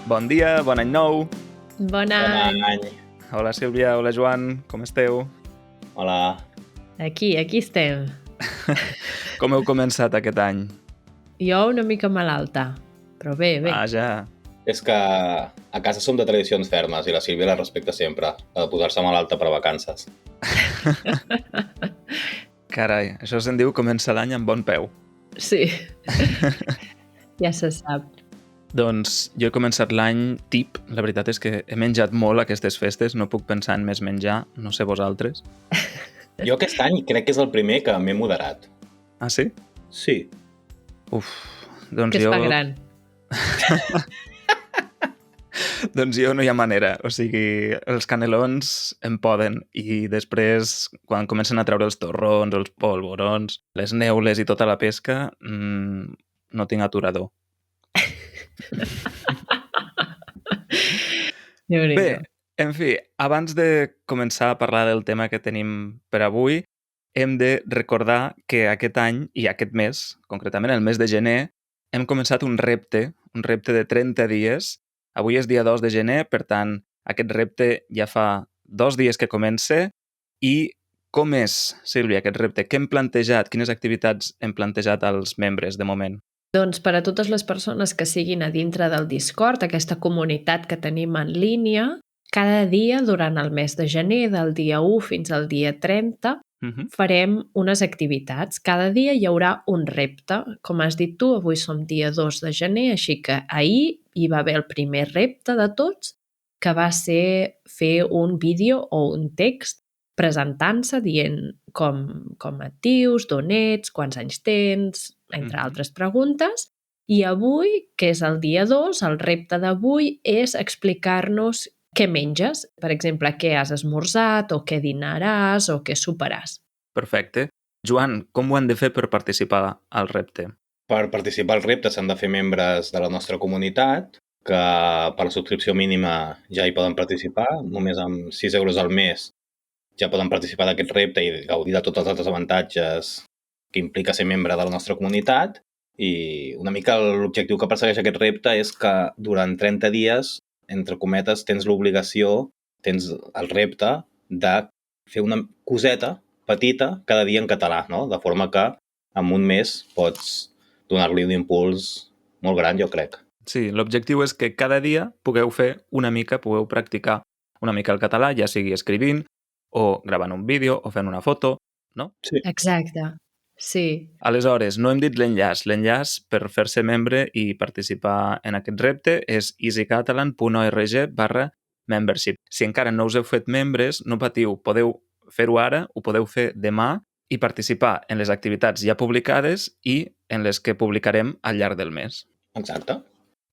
Bon dia, bon any nou. Bon any. Bon any. Hola Sílvia, hola Joan, com esteu? Hola. Aquí estem. Com heu començat aquest any? Jo una mica malalta, però bé. Vaja. És que a casa som de tradicions fermes i la Sílvia la respecta sempre, la de posar-se malalta per vacances. Carai, això se'n diu començar l'any amb bon peu. Sí, ja se sap. Doncs jo he començat l'any tip. La veritat és que he menjat molt aquestes festes, no puc pensar en més menjar, no sé vosaltres. Jo aquest any crec que és el primer que m'he moderat. Ah, sí? Sí. Uf, doncs Que es jo... fa gran. Doncs jo no hi ha manera. O sigui, els canelons em poden i després, quan comencen a treure els torrons, els polvorons, les neules i tota la pesca, no tinc aturador. Bé, en fi, abans de començar a parlar del tema que tenim per avui, hem de recordar que aquest any i aquest mes, concretament el mes de gener, hem començat un repte de 30 dies. Avui és dia 2 de gener, per tant, aquest repte ja fa 2 dies que comença. I com és, Sílvia, aquest repte? Què hem plantejat? Quines activitats hem plantejat als membres de moment? Doncs per a totes les persones que siguin a dintre del Discord, aquesta comunitat que tenim en línia, cada dia durant el mes de gener, del dia 1 fins al dia 30, farem unes activitats. Cada dia hi haurà un repte. Com has dit tu, avui som dia 2 de gener, així que ahir hi va haver el primer repte de tots, que va ser fer un vídeo o un text presentant-se, dient com et dius, d'on ets, quants anys tens, entre altres preguntes. I avui, que és el dia 2, el repte d'avui és explicar-nos què menges. Per exemple, què has esmorzat, o què dinaràs, o què soparàs. Perfecte. Joan, com ho han de fer per participar al repte? Per participar al repte s'han de fer membres de la nostra comunitat, que per la subscripció mínima ja hi poden participar, només amb 6 euros al mes ja poden participar d'aquest repte i gaudir de tots els altres avantatges que implica ser membre de la nostra comunitat. I una mica l'objectiu que persegueix aquest repte és que durant 30 dies, entre cometes, tens l'obligació, tens el repte de fer una coseta petita cada dia en català, no? De forma que en un mes pots donar-li un impuls molt gran, jo crec. Sí, l'objectiu és que cada dia pugueu fer una mica, pugueu practicar una mica el català, ja sigui escrivint, o gravant un vídeo, o fent una foto, no? Sí. Exacte, sí. Aleshores, no hem dit l'enllaç. L'enllaç per fer-se membre i participar en aquest repte és easycatalan.org/membership. Si encara no us heu fet membres, no patiu, podeu fer-ho ara, ho podeu fer demà i participar en les activitats ja publicades i en les que publicarem al llarg del mes. Exacte.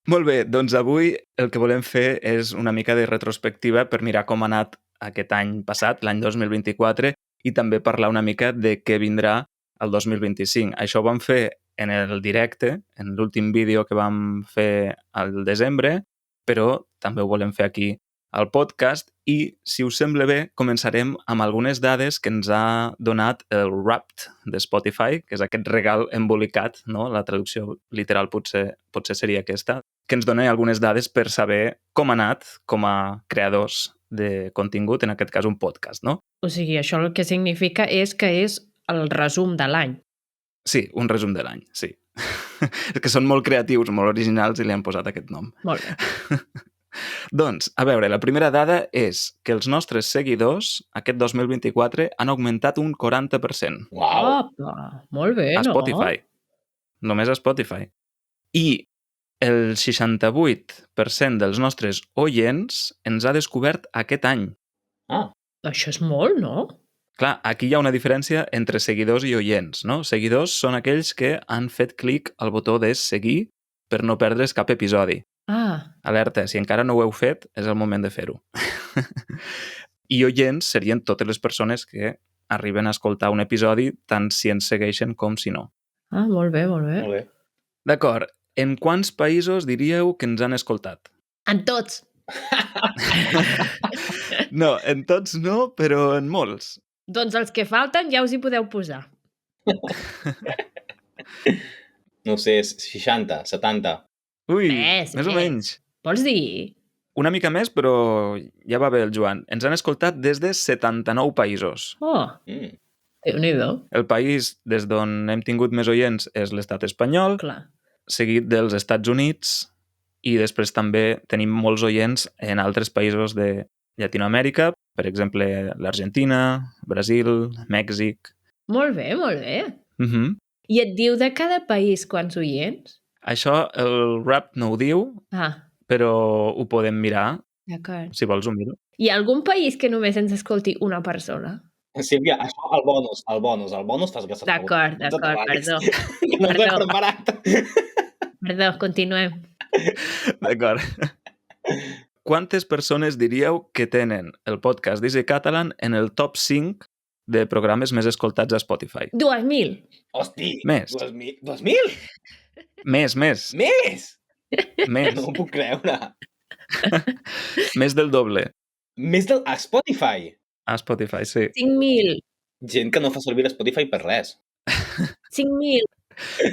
Molt bé, doncs avui el que volem fer és una mica de retrospectiva per mirar com ha anat aquest any passat, l'any 2024, i també parlar una mica de què vindrà el 2025. Això ho vam fer en el directe, en l'últim vídeo que vam fer al desembre, però també ho volem fer aquí al podcast i, si us sembla bé, començarem amb algunes dades que ens ha donat el Wrapped de Spotify, que és aquest regal embolicat, no? La traducció literal potser seria aquesta, que ens dona algunes dades per saber com ha anat com a creadors de contingut, en aquest cas un podcast, no? O sigui, això el que significa és que és el resum de l'any. Sí, un resum de l'any, sí. És que són molt creatius, molt originals i li han posat aquest nom. Molt bé. Doncs, a veure, la primera dada és que els nostres seguidors aquest 2024 han augmentat un 40%. Uau! Opa, molt bé, a Spotify. Només a Spotify. I el 68% dels nostres oients ens ha descobert aquest any. Ah, Això és molt, no? Clar, aquí hi ha una diferència entre seguidors i oients, no? Seguidors són aquells que han fet clic al botó de seguir per no perdre's cap episodi. Ah, Alerta, si encara no ho heu fet, és el moment de fer-ho. I oients serien totes les persones que arriben a escoltar un episodi tant si ens segueixen com si no. molt bé, molt bé. molt bé. D'acord, en quants països diríeu que ens han escoltat? En tots! No, en tots no, però en molts. Doncs els que falten ja us hi podeu posar. No ho sé, 60, 70. Ui, Més, més o més. menys. Vols dir? Una mica més, però ja va bé el Joan. Ens han escoltat des de 79 països. Oh, Déu-n'hi-do. El país des d'on hem tingut més oients és l'estat espanyol, Clar. seguit dels Estats Units, i després també tenim molts oients en altres països de Llatinoamèrica, per exemple, l'Argentina, Brasil, Mèxic... Molt bé, molt bé. I et diu de cada país quants oients? Això el rap no ho diu, però ho podem mirar. D'acord. Si vols ho miro. Hi ha algun país que només ens escolti una persona? Sílvia, això, el bonus fas aquestes preguntes. D'acord, perdó. No t'he preparat. Perdó, continuem. D'acord. Quantes persones diríeu que tenen el podcast d'Easy Catalan en el top 5 de programes més escoltats a Spotify? 2.000. Hosti! Més. 2.000? Més. Més? Més. No ho puc creure. Més del doble. A Spotify? A Spotify, sí. 5.000. Gent que no fa servir l'Spotify per res. 5.000.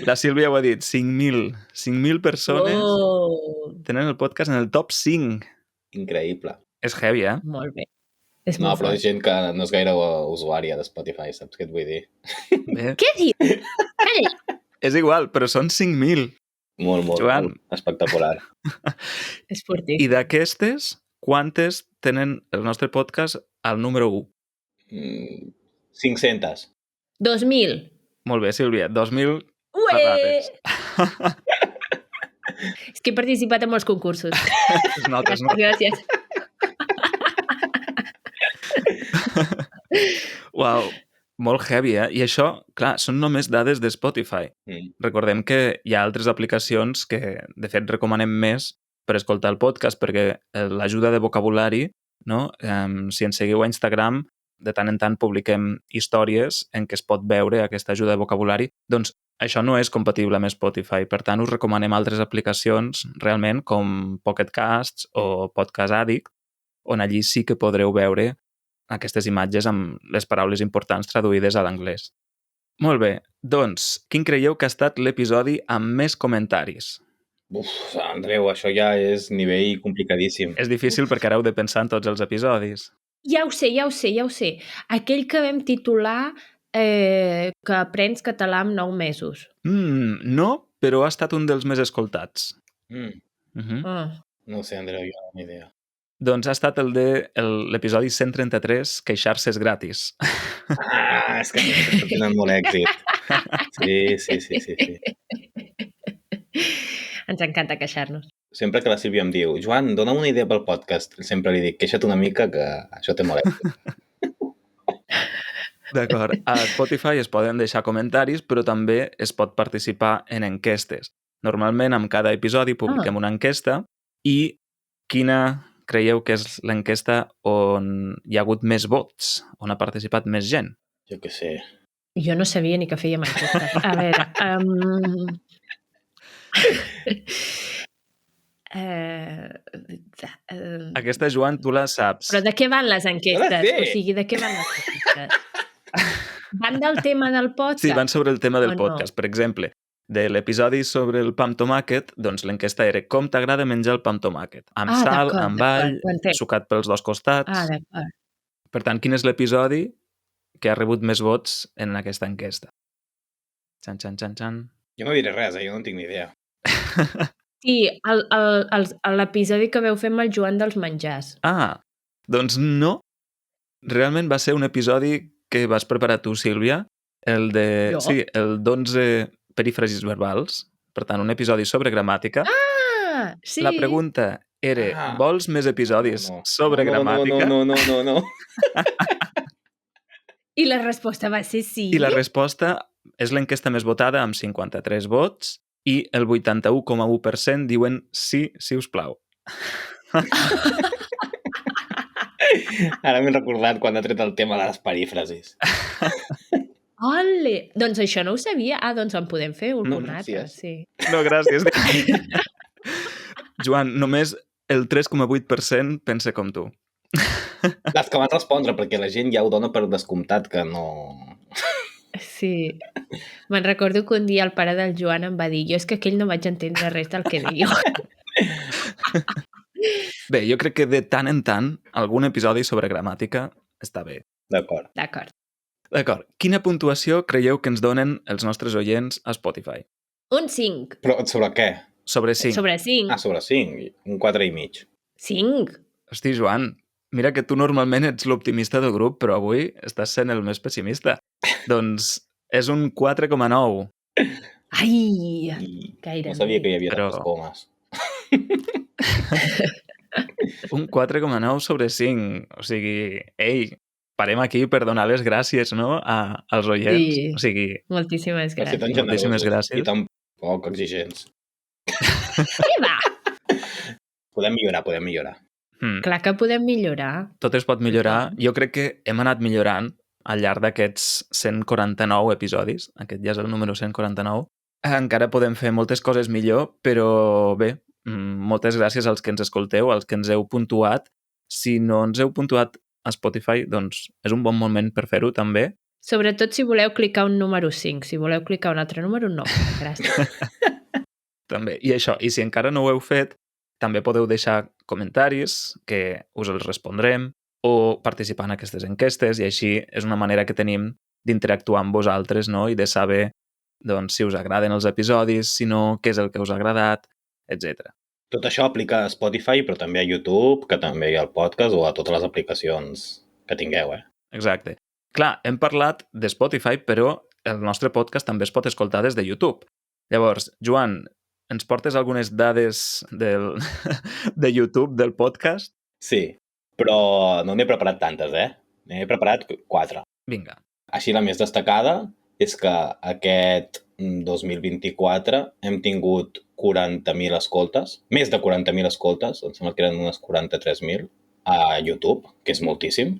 La Sílvia ho ha dit, 5.000. 5.000 persones tenen el podcast en el top 5. Increïble. És heavy, eh? Molt bé. No, però és gent que no és gaire usuària de Spotify, saps què et vull dir? Què dius? Calla! És igual, però són 5.000. Molt, Joan. Molt espectacular. És fortíssim. I d'aquestes, quantes tenen el nostre podcast al número 1? 500. 2.000. Molt bé, Sílvia. 2.000 Ué! vegades. És que he participat en molts concursos. Notes. Gràcies. Uau, molt heavy, eh? I això, clar, són només dades de Spotify. Recordem que hi ha altres aplicacions que, de fet, recomanem més per escoltar el podcast, perquè l'ajuda de vocabulari, no? Si ens seguiu a Instagram, de tant en tant publiquem històries en què es pot veure aquesta ajuda de vocabulari. Doncs això no és compatible amb Spotify. Per tant, us recomanem altres aplicacions, realment, com Pocket Casts o Podcast Addict, on allí sí que podreu veure aquestes imatges amb les paraules importants traduïdes a l'anglès. Molt bé, doncs, quin creieu que ha estat l'episodi amb més comentaris? Andreu, això ja és nivell complicadíssim. És difícil perquè ara heu de pensar en tots els episodis. Ja ho sé. Aquell que vam titular que aprens català en 9 mesos. No, però ha estat un dels més escoltats. No ho sé, Andreu, jo no tinc idea. Doncs ha estat el de l'episodi 133, queixar-se és gratis. És que tenen molt èxit. Sí. Ens encanta queixar-nos. Sempre que la Sílvia em diu, Joan, dona'm una idea pel podcast, sempre li dic, queixa't una mica que això té molt èxit. D'acord. A Spotify es poden deixar comentaris, però també es pot participar en enquestes. Normalment, amb cada episodi publiquem una enquesta i quina creieu que és l'enquesta on hi ha hagut més vots, on ha participat més gent? Jo què sé. Jo no sabia ni que fèiem enquestes. A veure... Aquesta, Joan, tu la saps. Però de què van les enquestes? O sigui, de què van les enquestes? Van del tema del podcast? Sí, van sobre el tema del podcast. Per exemple, de l'episodi sobre el pa amb tomàquet, doncs l'enquesta era com t'agrada menjar el pa amb tomàquet? Amb sal, amb all, sucat pels dos costats... D'acord. Per tant, quin és l'episodi que ha rebut més vots en aquesta enquesta? Xan. Jo no diré res, jo no tinc ni idea. Sí, l'episodi que veu fer amb el Joan dels menjars. Doncs no. Realment va ser un episodi que vas preparar tu, Sílvia, el de... Jo? Sí, el d'11 perífrasis verbals. Per tant, un episodi sobre gramàtica. Sí. La pregunta era, vols més episodis sobre gramàtica? No. I la resposta va ser sí. I la resposta és l'enquesta més votada amb 53 vots i el 81,1% diuen sí, si us plau. Ara m'he recordat quan ha tret el tema de les perífrasis. Ole! Doncs això no ho sabia. Doncs en podem fer un altre. Sí. No, gràcies. Joan, només el 3,8% pensa com tu. Les que van respondre, perquè la gent ja ho dona per descomptat, que no... Sí. Me'n recordo que un dia el pare del Joan em va dir jo és que aquell no vaig entendre res del que diu. Bé, jo crec que de tant en tant algun episodi sobre gramàtica està bé. D'acord. D'acord. Quina puntuació creieu que ens donen els nostres oients a Spotify? Un 5. Però sobre què? Sobre 5. Sobre 5. Ah, sobre 5. Un 4,5. 5. Hosti, Joan, mira que tu normalment ets l'optimista del grup, però avui estàs sent el més pessimista. Doncs és un 4,9. Ai, I gairebé. no sabia que hi havia Però- tantes comes. Un 4,9 sobre 5. O sigui, ei, parem aquí per donar les gràcies, no?, als oients. Sí. O sigui, Moltíssimes Per ser tan gràcies. Moltíssimes generosos gràcies. i tan poc exigents. Què va? Podem millorar. Clar que podem millorar. Tot es pot millorar. Jo crec que hem anat millorant al llarg d'aquests 149 episodis. Aquest ja és el número 149. Encara podem fer moltes coses millor, però bé, moltes gràcies als que ens escolteu, als que ens heu puntuat. Si no ens heu puntuat a Spotify, doncs és un bon moment per fer-ho també. Sobretot si voleu clicar un número 5. Si voleu clicar un altre número, no. Gràcies. També. I això, i si encara no ho heu fet, també podeu deixar comentaris que us els respondrem o participar en aquestes enquestes i així és una manera que tenim d'interactuar amb vosaltres, no?, i de saber doncs, si us agraden els episodis, si no, què és el que us ha agradat, etc. Tot això aplica a Spotify, però també a YouTube, que també hi ha el podcast, o a totes les aplicacions que tingueu, Exacte. Clar, hem parlat de Spotify, però el nostre podcast també es pot escoltar des de YouTube. Llavors, Joan, ens portes algunes dades de YouTube, del podcast? Sí, però no n'he preparat tantes, N'he preparat 4. Vinga. Així, la més destacada és que aquest 2024 hem tingut 40.000 escoltes, més de 40.000 escoltes, em sembla que eren unes 43.000, a YouTube, que és moltíssim.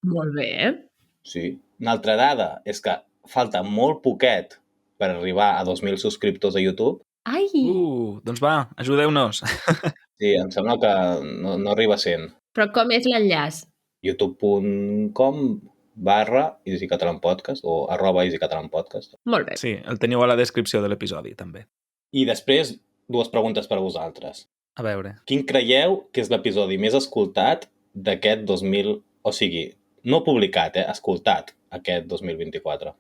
Molt bé. Sí. Una altra dada és que falta molt poquet per arribar a 2.000 subscriptors a YouTube. Ai! Doncs va, ajudeu-nos. Sí, em sembla que no arriba a 100. Però com és l'enllaç? youtube.com/EasyCatalanPodcast o @EasyCatalanPodcast. Molt bé. Sí, el teniu a la descripció de l'episodi, també. I després, 2 preguntes per a vosaltres. A veure. Quin creieu que és l'episodi més escoltat d'aquest 2000... O sigui, no publicat, escoltat, aquest 2024?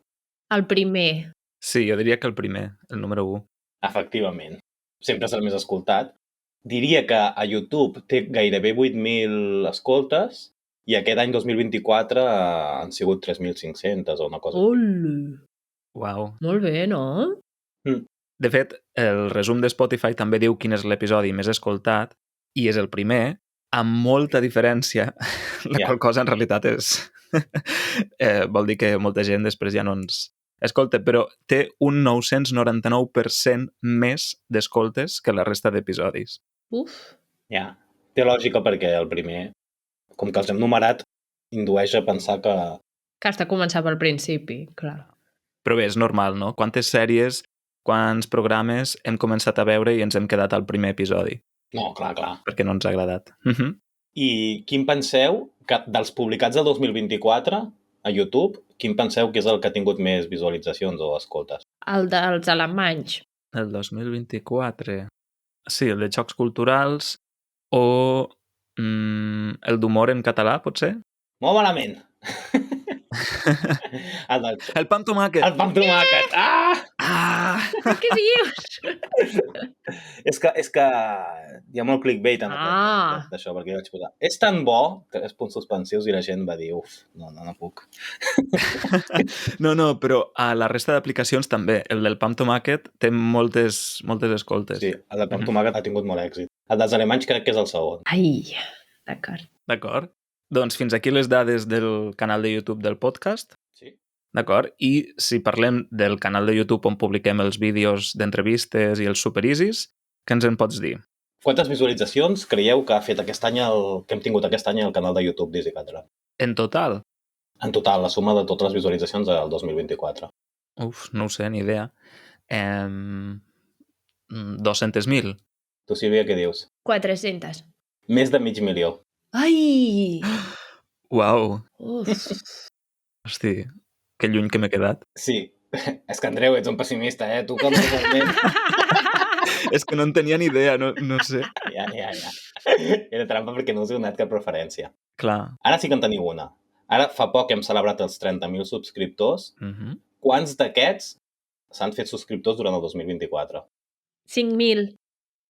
El primer. Sí, jo diria que el primer, el número 1. Efectivament. Sempre és el més escoltat. Diria que a YouTube té gairebé 8.000 escoltes i aquest any 2024 han sigut 3.500 o una cosa així. Ol! Uau. Molt bé, no? De fet, el resum de Spotify també diu quin és l'episodi més escoltat i és el primer, amb molta diferència, la qual cosa en realitat és... vol dir que molta gent després ja no ens escolta, però té un 999% més d'escoltes que la resta d'episodis. Uf! Ja, té lògica perquè el primer, com que els hem numerat, indueix a pensar que... Que has de començar pel principi, clar. Però bé, és normal, no? Quantes sèries, quants programes hem començat a veure i ens hem quedat al primer episodi? No, clar. Perquè no ens ha agradat. I quin penseu, que dels publicats del 2024 a YouTube, quin penseu que és el que ha tingut més visualitzacions o escoltes? El dels alemanys. El 2024... Sí, el de xocs culturals o el d'humor en català, potser? Molt malament! El pa amb tomàquet! El pa amb tomàquet! Què dius? És que hi ha molt clickbait en aquest d'això, perquè jo vaig posar. És tan bo, 3 punts suspensius, i la gent va dir, no puc. No, però a la resta d'aplicacions també. El del pa amb tomàquet té moltes escoltes. Sí, el del pa amb tomàquet ha tingut molt èxit. El dels alemanys crec que és el segon. Ai, d'acord. D'acord. Doncs fins aquí les dades del canal de YouTube del podcast. Sí. D'acord? I si parlem del canal de YouTube on publiquem els vídeos d'entrevistes i els supereasis, què ens en pots dir? Quantes visualitzacions creieu que ha fet aquest any que hem tingut aquest any al canal de YouTube d'Easy Catalan? En total? En total, la suma de totes les visualitzacions del 2024. Uf, no ho sé, ni idea. 200.000. Tu, Sílvia, què dius? 400. Més de 500.000. Ai! Uau! Uf! Hosti, que lluny que m'he quedat. Sí, és que, Andreu, ets un pessimista, Tu com normalment... És que no en tenia ni idea, no sé. Ja. Era trampa perquè no us he donat cap referència. Clar. Ara sí que en teniu una. Ara fa poc hem celebrat els 30.000 subscriptors. Quants d'aquests s'han fet subscriptors durant el 2024? 5.000.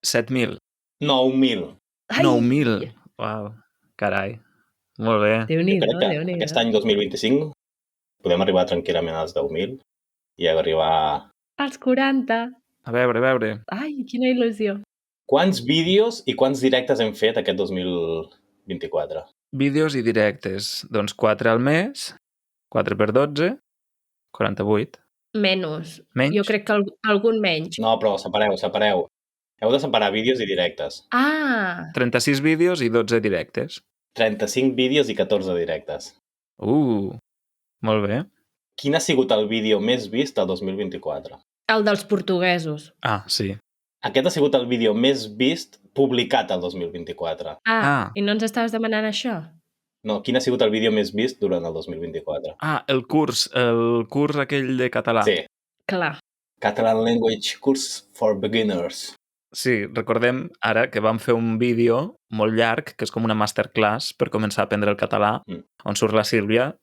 7.000. 9.000. 9.000. Uau, carai. Molt bé. Déu-n'hi-do, Jo crec que aquest any 2025 podem arribar tranquil·lament als 10.000 i arribar... Als 40. A veure. Ai, quina il·lusió. Quants vídeos i quants directes hem fet aquest 2024? Vídeos i directes. Doncs 4 al mes, 4 per 12, 48. Menys. Menys? Jo crec que algun menys. No, però separeu. Heu de separar vídeos i directes. 36 vídeos i 12 directes. 35 vídeos i 14 directes. Molt bé. Quin ha sigut el vídeo més vist del 2024? El dels portuguesos. Sí. Aquest ha sigut el vídeo més vist publicat el 2024. I no ens estaves demanant això? No, quin ha sigut el vídeo més vist durant el 2024? El curs aquell de català. Sí. Clar. Catalan Language Course for Beginners. Sí, recordem ara que vam fer un vídeo molt llarg, que és com una masterclass per començar a aprendre el català, on surt la Sílvia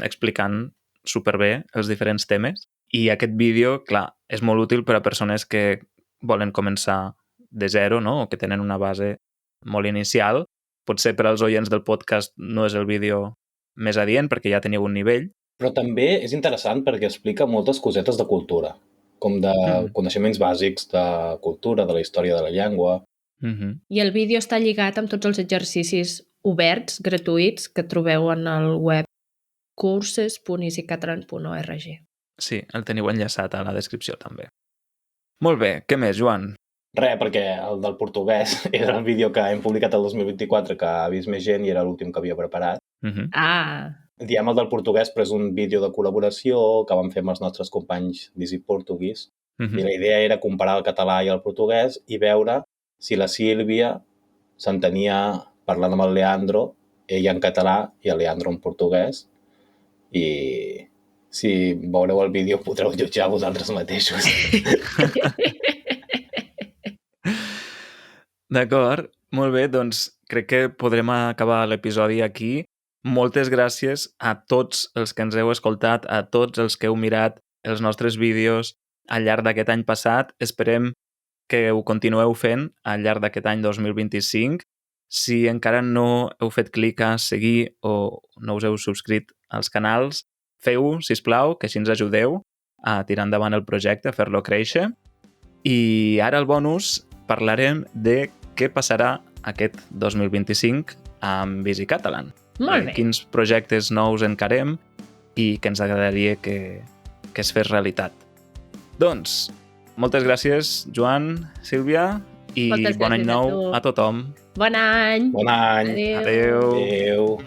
explicant superbé els diferents temes. I aquest vídeo, clar, és molt útil per a persones que volen començar de zero, no? O que tenen una base molt inicial. Potser per als oients del podcast no és el vídeo més adient perquè ja teniu un nivell. Però també és interessant perquè explica moltes cosetes de cultura, com de coneixements bàsics de cultura, de la història de la llengua. I el vídeo està lligat amb tots els exercicis oberts, gratuïts, que trobeu en el web curses.easycatalan.org. Sí, el teniu enllaçat a la descripció també. Molt bé, què més, Joan? Res, perquè el del portuguès era el vídeo que hem publicat el 2024 que ha vist més gent i era l'últim que havia preparat. Diem el del portuguès, però és un vídeo de col·laboració que vam fer amb els nostres companys d'Easy Portuguese. I la idea era comparar el català i el portuguès i veure si la Sílvia s'entenia parlant amb el Leandro, ella en català i el Leandro en portuguès. I si veureu el vídeo podreu jutjar vosaltres mateixos. D'acord, molt bé, doncs crec que podrem acabar l'episodi aquí. Moltes gràcies a tots els que ens heu escoltat, a tots els que heu mirat els nostres vídeos al llarg d'aquest any passat. Esperem que ho continueu fent al llarg d'aquest any 2025. Si encara no heu fet clic a seguir o no us heu subscrit als canals, feu-ho, sisplau, que així ens ajudeu a tirar endavant el projecte, a fer-lo créixer. I ara al bonus parlarem de què passarà aquest 2025 amb Easy Catalan. Molt bé. Quins projectes nous encarem i que ens agradaria que es fes realitat. Doncs, moltes gràcies, Joan, Sílvia, i bon any nou a tothom. Bon any! Bon any! Adéu! Adéu!